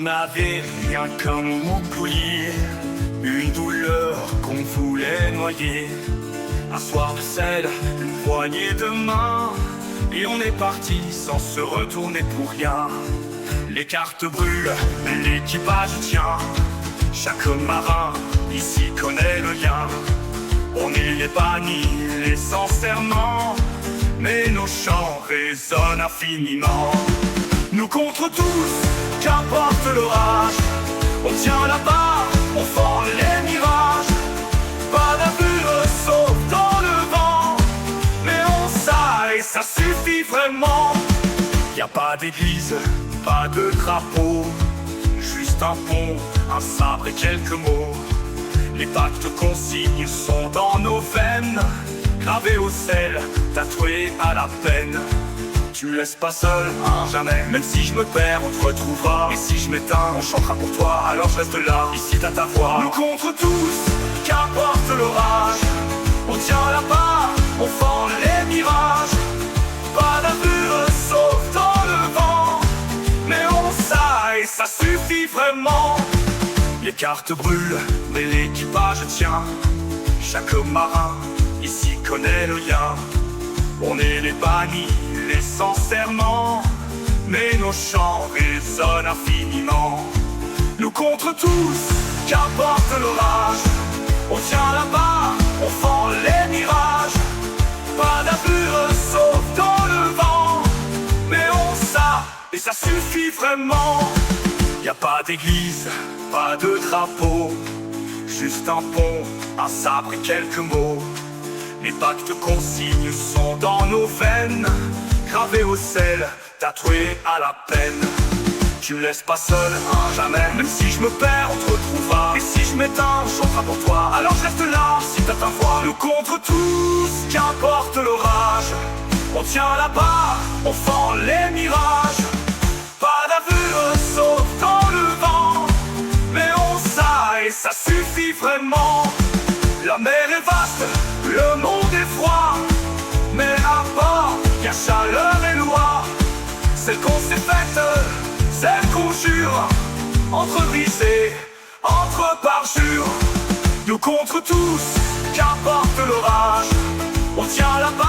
n'avait rien comme bouclier, une douleur qu'on voulait noyer. Un soir de sel, une poignée de main, et on est parti sans se retourner pour rien. Les cartes brûlent, mais l'équipage tient. Chaque marin ici connaît le lien. On est les bannis, les sans serment, mais nos chants résonnent infiniment. Nous contre tous, qu'importe l'orage, on tient la barre, on fend les mirages. Pas navire sauf dans le vent, mais on sait, ça suffit vraiment. Y a pas d'église, pas de drapeau, juste un pont, un sabre et quelques mots. Les pactes consignes sont dans nos veines, gravés au sel, tatoués à la peine. Tu me laisses pas seul, hein, jamais. Même si je me perds, on te retrouvera. Et si je m'éteins, on chantera pour toi. Alors je reste là, ici t'as ta voix. Nous contre tous, qu'importe l'orage, on tient la barre, on fend les mirages. Pas navire sauf dans le vent, mais on sait, ça suffit vraiment. Les cartes brûlent, mais l'équipage tient. Chaque marin ici connaît le lien. On est les bannis, les sans serment, mais nos chants résonnent infiniment. Nous contre tous, qu'importe l'orage, on tient la barre, on fend les mirages. Pas navire sauf dans le vent, mais on sait, et ça suffit vraiment. Y a pas d'église, pas de drapeau, juste un pont, un sabre et quelques mots. Les pactes consignes sont dans nos veines, gravés au sel, tatoués à la peine. Tu me laisses pas seul, hein, jamais. Même si je me perds, on te retrouvera. Et si je m'éteins, on chantera pour toi. Alors je reste là, si t'as ta voix. Nous contre tous, qu'importe l'orage, on tient la barre, on fend les mirages. Pas navire sauf dans le vent, mais on sait, ça suffit vraiment. La mer est vaste, le monde est froid, mais à bord, y'a chaleur et loi. Celle qu'on s'est faite, celle qu'on jure, entre brisés, entre parjures. Nous contre tous, qu'importe l'orage, on tient la barre.